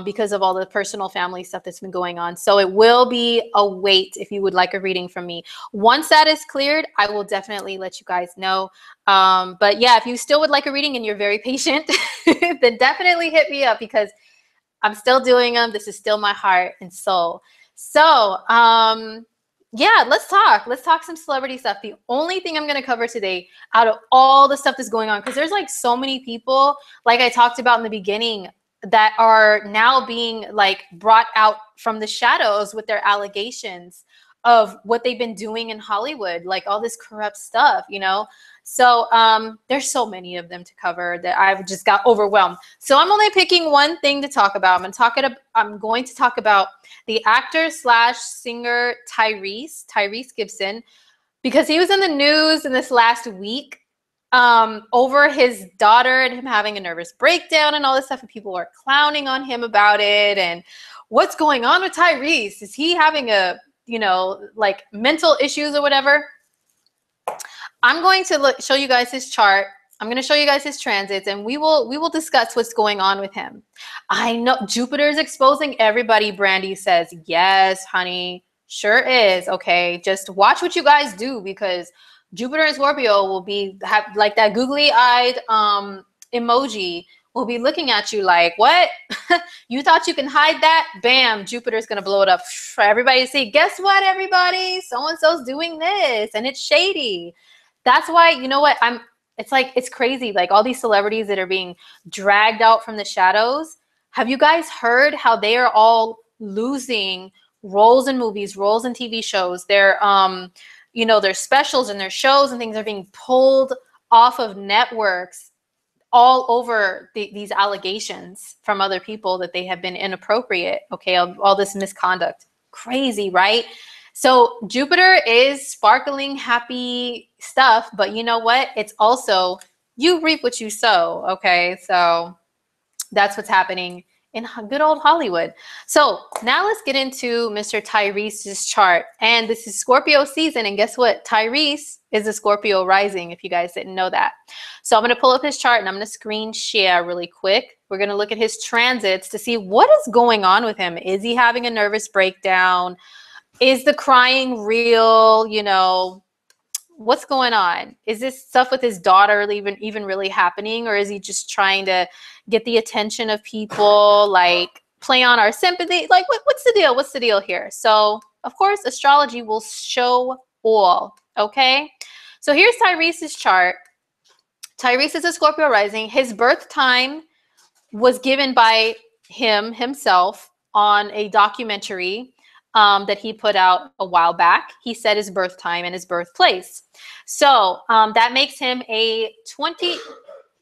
because of all the personal family stuff that's been going on. So it will be a wait if you would like a reading from me. Once that is cleared, I will definitely let you guys know. But yeah, if you still would like a reading and you're very patient, then definitely hit me up because I'm still doing them. This is still my heart and soul. So yeah, let's talk some celebrity stuff. The only thing I'm going to cover today out of all the stuff that's going on, because there's like so many people, like I talked about in the beginning, that are now being like brought out from the shadows with their allegations of what they've been doing in Hollywood, like all this corrupt stuff, you know? So there's so many of them to cover that I've just got overwhelmed. So I'm only picking one thing to talk about. I'm going to talk about the actor / singer Tyrese Gibson, because he was in the news in this last week over his daughter and him having a nervous breakdown and all this stuff, and people were clowning on him about it. And what's going on with Tyrese? Is he having like mental issues or whatever? I'm going to show you guys his chart. I'm going to show you guys his transits, and we will discuss what's going on with him. I know Jupiter is exposing everybody, Brandy says. Yes, honey, sure is. Okay, just watch what you guys do, because Jupiter and Scorpio will have like that googly-eyed emoji will be looking at you like, what? You thought you can hide that? Bam, Jupiter's going to blow it up for everybody to see. Guess what, everybody? So-and-so's doing this, and it's shady. That's why, you know what? It's like, it's crazy. Like all these celebrities that are being dragged out from the shadows. Have you guys heard how they are all losing roles in movies, roles in TV shows? Their, you know, their specials and their shows and things are being pulled off of networks all over these allegations from other people that they have been inappropriate, okay, of all this misconduct. Crazy, right? So Jupiter is sparkling, happy stuff, but you know what? It's also, you reap what you sow, okay? So that's what's happening in good old Hollywood. So now let's get into Mr. Tyrese's chart. And this is Scorpio season. And guess what? Tyrese is a Scorpio rising, if you guys didn't know that. So I'm going to pull up his chart and I'm going to screen share really quick. We're going to look at his transits to see what is going on with him. Is he having a nervous breakdown? Is the crying real? You know, what's going on? Is this stuff with his daughter even really happening? Or is he just trying to get the attention of people, like play on our sympathy? Like, what's the deal? What's the deal here? So, of course, astrology will show all, okay? So here's Tyrese's chart. Tyrese is a Scorpio rising. His birth time was given by himself on a documentary that he put out a while back. He said his birth time and his birthplace. So that makes him a 20.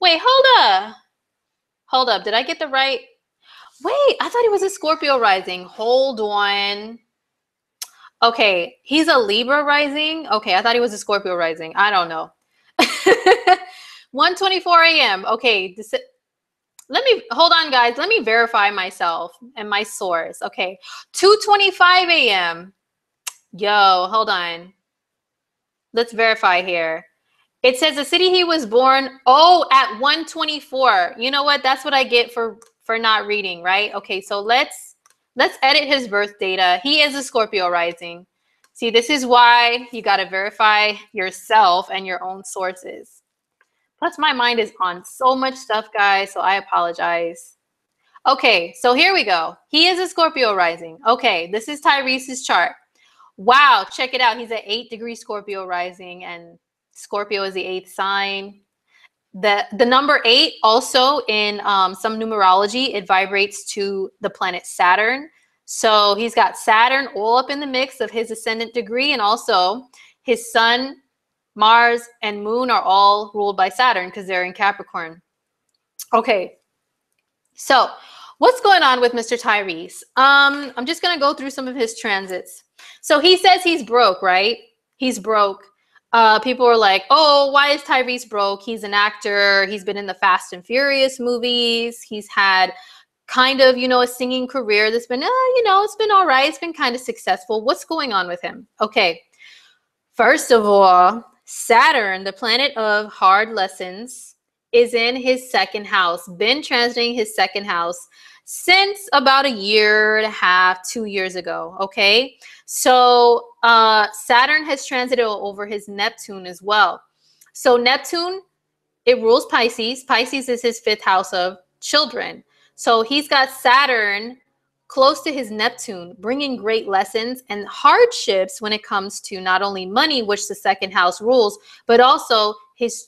Wait, hold up. Did I get the right? Wait, I thought he was a Scorpio rising. Hold on. Okay, he's a Libra rising. Okay, I thought he was a Scorpio rising. I don't know. 1:24 a.m. Okay, let me, hold on, guys. Let me verify myself and my source. Okay, 2:25 a.m. Yo, hold on. Let's verify here. It says the city he was born, at 1:24. You know what? That's what I get for not reading, right? Okay, so let's edit his birth data. He is a Scorpio rising. See, this is why you got to verify yourself and your own sources. Plus, my mind is on so much stuff, guys, so I apologize. Okay, so here we go. He is a Scorpio rising. Okay, this is Tyrese's chart. Wow, check it out. He's an 8-degree Scorpio rising, and Scorpio is the 8th sign. The number 8 also in some numerology, it vibrates to the planet Saturn. So he's got Saturn all up in the mix of his ascendant degree, and also his sun, Mars, and moon are all ruled by Saturn because they're in Capricorn. Okay, so what's going on with Mr. Tyrese? I'm just going to go through some of his transits. So he says he's broke, right? He's broke. People are like, oh, why is Tyrese broke? He's an actor. He's been in the Fast and Furious movies. He's had kind of, you know, a singing career that's been, you know, it's been all right. It's been kind of successful. What's going on with him? Okay. First of all, Saturn, the planet of hard lessons, is in his second house, been transiting his second house since about a year and a half, 2 years ago, okay? So Saturn has transited over his Neptune as well. So Neptune, it rules Pisces. Pisces is his 5th house of children. So he's got Saturn close to his Neptune, bringing great lessons and hardships when it comes to not only money, which the second house rules, but also his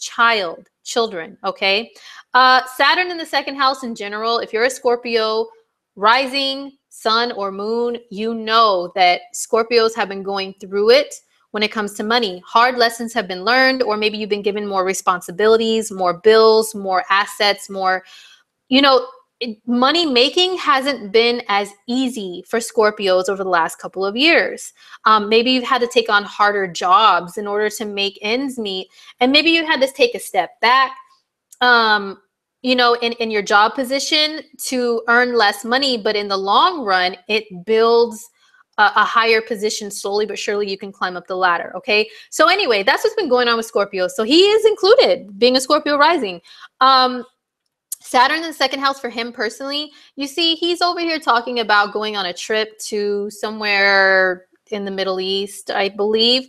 children, okay? Saturn in the second house in general, if you're a Scorpio rising, sun, or moon, you know that Scorpios have been going through it when it comes to money. Hard lessons have been learned, or maybe you've been given more responsibilities, more bills, more assets, more, you know, money making hasn't been as easy for Scorpios over the last couple of years. Maybe you've had to take on harder jobs in order to make ends meet. And maybe you had to take a step back, you know, in your job position to earn less money. But in the long run, it builds a higher position. Slowly but surely you can climb up the ladder. Okay. So anyway, that's what's been going on with Scorpio. So he is included, being a Scorpio rising. Saturn in the second house for him personally, you see, he's over here talking about going on a trip to somewhere in the Middle East, I believe.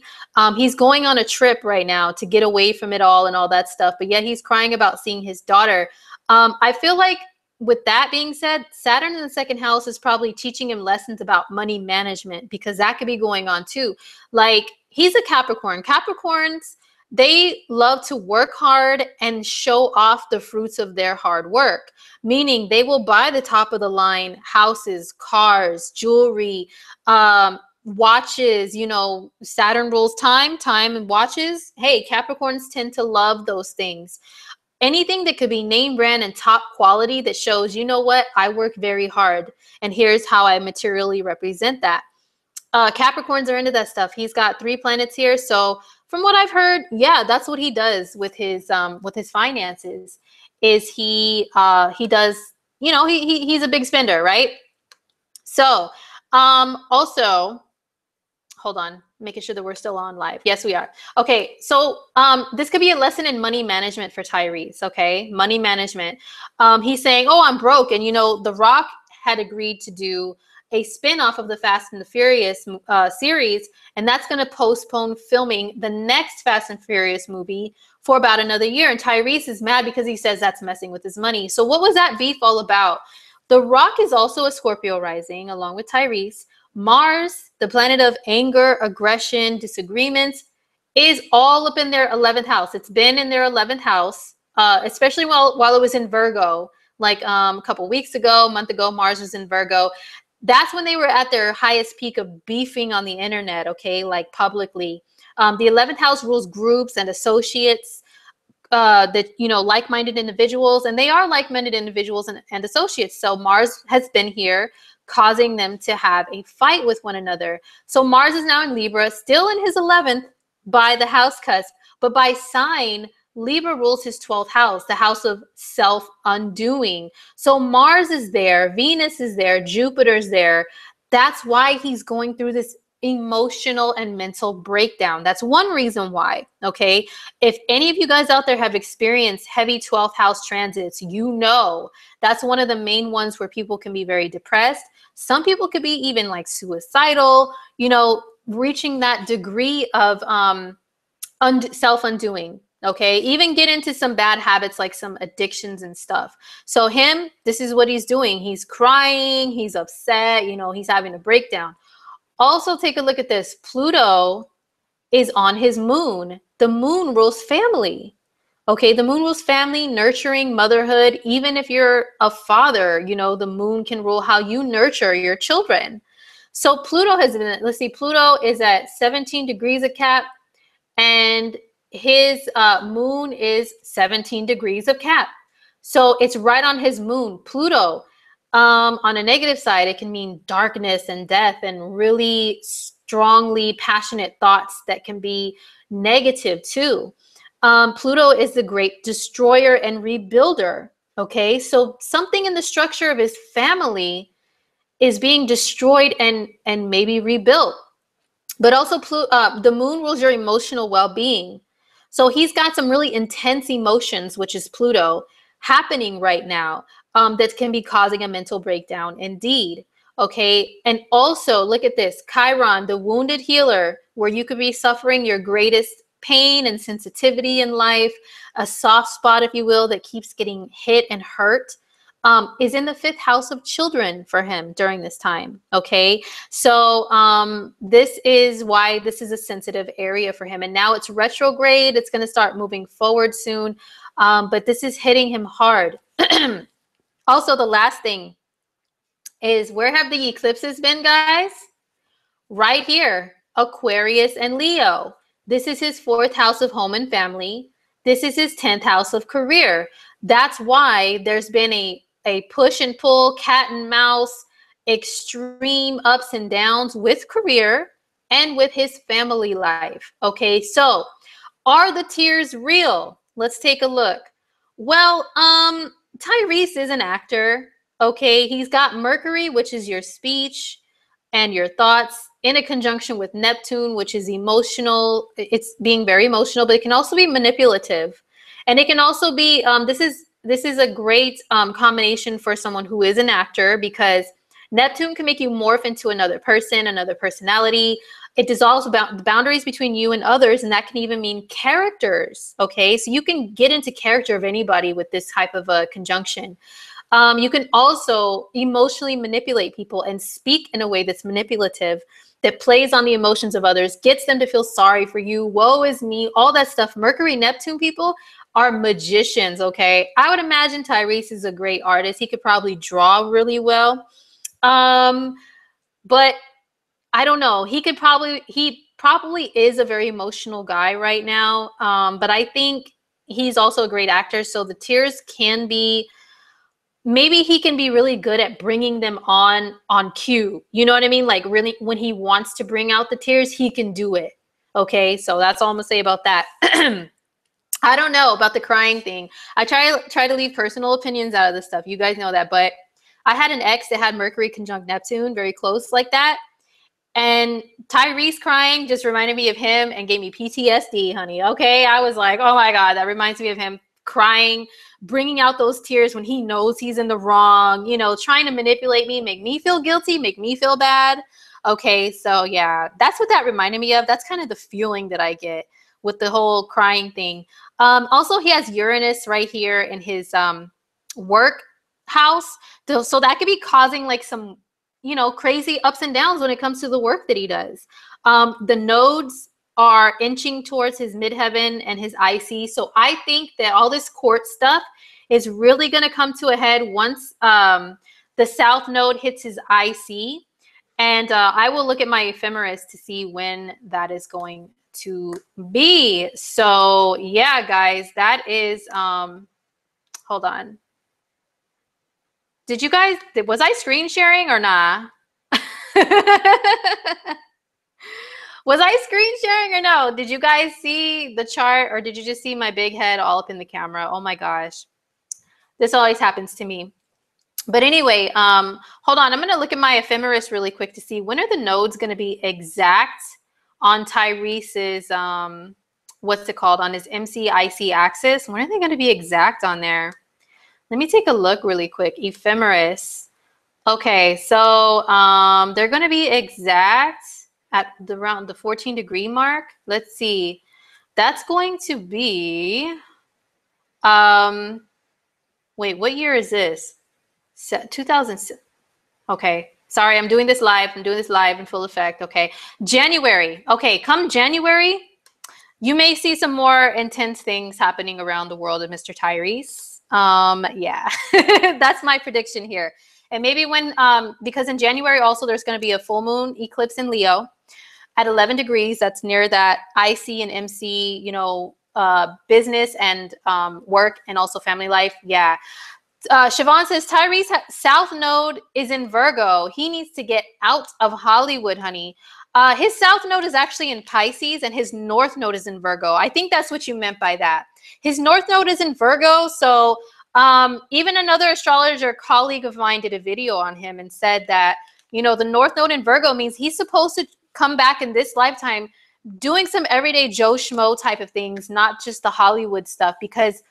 He's going on a trip right now to get away from it all and all that stuff. But yet he's crying about seeing his daughter. I feel like with that being said, Saturn in the second house is probably teaching him lessons about money management, because that could be going on too. Like, he's a Capricorn. Capricorns, they love to work hard and show off the fruits of their hard work, meaning they will buy the top of the line houses, cars, jewelry, watches. You know, Saturn rules time and watches. Hey, Capricorns tend to love those things. Anything that could be name brand and top quality that shows, you know what, I work very hard and here's how I materially represent that. Capricorns are into that stuff. He's got 3 planets here. So from what I've heard, yeah, that's what he does with his finances, is he does, you know, he's a big spender, right? So also, hold on, making sure that we're still on live. Yes, we are. Okay, so this could be a lesson in money management for Tyrese, okay? Money management. He's saying, oh, I'm broke. And, you know, The Rock had agreed to do a spin-off of the Fast and the Furious series, and that's going to postpone filming the next Fast and Furious movie for about another year. And Tyrese is mad because he says that's messing with his money. So what was that beef all about? The Rock is also a Scorpio rising, along with Tyrese. Mars, the planet of anger, aggression, disagreements, is all up in their 11th house. It's been in their 11th house, especially while it was in Virgo. Like a couple weeks ago, a month ago, Mars was in Virgo. That's when they were at their highest peak of beefing on the internet, okay, like publicly. The 11th house rules groups and associates, that, you know, like-minded individuals, and they are like-minded individuals and associates. So Mars has been here, causing them to have a fight with one another. So Mars is now in Libra, still in his 11th by the house cusp, but by sign, Libra rules his 12th house, the house of self-undoing. So Mars is there, Venus is there, Jupiter's there. That's why he's going through this emotional and mental breakdown. That's one reason why, okay? If any of you guys out there have experienced heavy 12th house transits, you know that's one of the main ones where people can be very depressed. Some people could be even like suicidal, you know, reaching that degree of self-undoing, okay? Even get into some bad habits like some addictions and stuff. So him, this is what he's doing. He's crying, he's upset, you know, he's having a breakdown. Also, take a look at this. Pluto is on his moon. The moon rules family. Okay, the moon rules family, nurturing, motherhood. Even if you're a father, you know, the moon can rule how you nurture your children. So Pluto has been, let's see, Pluto is at 17 degrees of Cap, and his moon is 17 degrees of Cap. So it's right on his moon. Pluto, on a negative side, it can mean darkness and death and really strongly passionate thoughts that can be negative too. Pluto is the great destroyer and rebuilder. Okay, so something in the structure of his family is being destroyed and maybe rebuilt. But also the moon rules your emotional well-being. So he's got some really intense emotions, which is Pluto, happening right now, that can be causing a mental breakdown indeed. Okay, and also look at this, Chiron, the wounded healer, where you could be suffering your greatest pain and sensitivity in life, a soft spot, if you will, that keeps getting hit and hurt, is in the 5th house of children for him during this time. Okay, so this is why this is a sensitive area for him. And now it's retrograde. It's going to start moving forward soon, but this is hitting him hard. Also, the last thing is, where have the eclipses been, guys? Right here, Aquarius and Leo. This is his 4th house of home and family. This is his 10th house of career. That's why there's been a push and pull, cat and mouse, extreme ups and downs with career and with his family life. Okay, so are the tears real? Let's take a look. Well, Tyrese is an actor. Okay, he's got Mercury, which is your speech and your thoughts, in a conjunction with Neptune, which is emotional. It's being very emotional, but it can also be manipulative. And it can also be, this is a great combination for someone who is an actor, because Neptune can make you morph into another person, another personality. It dissolves about the boundaries between you and others, and that can even mean characters, okay? So you can get into character of anybody with this type of a conjunction. You can also emotionally manipulate people and speak in a way that's manipulative, that plays on the emotions of others, gets them to feel sorry for you, woe is me, all that stuff. Mercury, Neptune people are magicians, okay? I would imagine Tyrese is a great artist. He could probably draw really well. But I don't know. He probably is a very emotional guy right now. But I think he's also a great actor. So the tears can be, maybe he can be really good at bringing them on cue. You know what I mean? Like really when he wants to bring out the tears, he can do it. Okay. So that's all I'm gonna say about that. I don't know about the crying thing. I try to leave personal opinions out of this stuff. You guys know that, but I had an ex that had Mercury conjunct Neptune, very close like that. And Tyrese crying just reminded me of him and gave me PTSD, honey. Okay. I was like, oh my God, that reminds me of him crying, bringing out those tears when he knows he's in the wrong, you know, trying to manipulate me, make me feel guilty, make me feel bad. Okay. So yeah, that's what that reminded me of. That's kind of the feeling that I get with the whole crying thing. Also, he has Uranus right here in his work house. So that could be causing like some, you know, crazy ups and downs when it comes to the work that he does. The nodes are inching towards his midheaven and his IC. So I think that all this court stuff is really going to come to a head once the South node hits his IC. And I will look at my ephemeris to see when that is going to be. So yeah, guys, that is, hold on. Did you guys, was I screen sharing or nah? Was I screen sharing or no? Did you guys see the chart or did you just see my big head all up in the camera? Oh my gosh. This always happens to me. But anyway, hold on. I'm going to look at my ephemeris really quick to see when are the nodes going to be exact on Tyrese's, what's it called, on his MC-IC axis. When are they going to be exact on there? Let me take a look really quick. Ephemeris. Okay, so they're going to be exact at around the 14-degree mark. Let's see. That's going to be, wait, what year is this? 2000. Okay, sorry, I'm doing this live. I'm doing this live in full effect. Okay, January. Okay, come January, you may see some more intense things happening around the world of Mr. Tyrese. Yeah, that's my prediction here. And maybe when, because in January also there's going to be a full moon eclipse in Leo at 11 degrees. That's near that IC and MC, you know, business and work and also family life. Yeah. Siobhan says, Tyrese South Node is in Virgo. He needs to get out of Hollywood, honey. His South Node is actually in Pisces and his North Node is in Virgo. I think that's what you meant by that. His North Node is in Virgo. So even another astrologer colleague of mine did a video on him and said that, you know, the North Node in Virgo means he's supposed to come back in this lifetime doing some everyday Joe Schmo type of things, not just the Hollywood stuff, because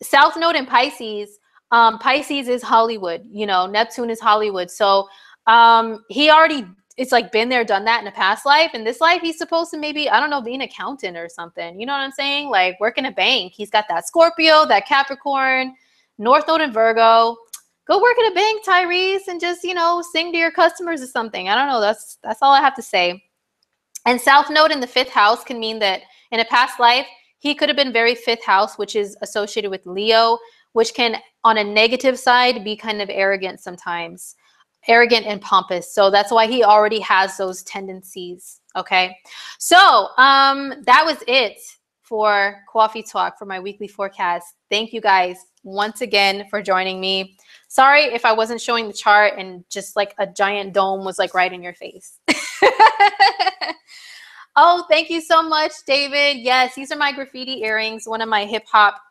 South Node in Pisces, Pisces is Hollywood, you know, Neptune is Hollywood. So he already, it's like been there, done that in a past life. In this life, he's supposed to maybe, I don't know, be an accountant or something. You know what I'm saying? Like work in a bank. He's got that Scorpio, that Capricorn, North Node in Virgo. Go work at a bank, Tyrese, and just, you know, sing to your customers or something. I don't know. That's all I have to say. And South Node in the 5th house can mean that in a past life, he could have been very 5th house, which is associated with Leo, which can, on a negative side, be kind of arrogant sometimes, arrogant and pompous. So that's why he already has those tendencies. Okay. So that was it for Coffee Talk, for my weekly forecast. Thank you guys once again for joining me. Sorry if I wasn't showing the chart and just like a giant dome was like right in your face. Oh, thank you so much, David. Yes, these are my graffiti earrings. One of my hip hop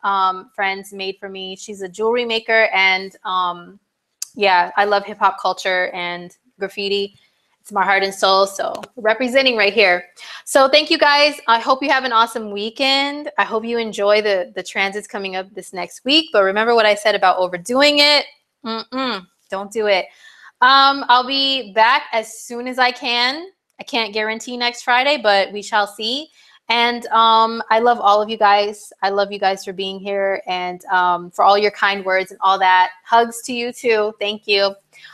friends made for me. She's a jewelry maker, and yeah, I love hip hop culture and graffiti. It's my heart and soul, so representing right here. So thank you guys. I hope you have an awesome weekend. I hope you enjoy the transits coming up this next week. But remember what I said about overdoing it. Don't do it. I'll be back as soon as I can. I can't guarantee next Friday, but we shall see. And I love all of you guys. I love you guys for being here and for all your kind words and all that. Hugs to you too. Thank you.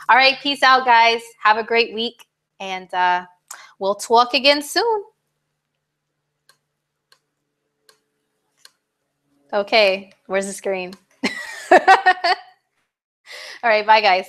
All right, peace out, guys. Have a great week, and we'll talk again soon. Okay, where's the screen? All right, bye, guys.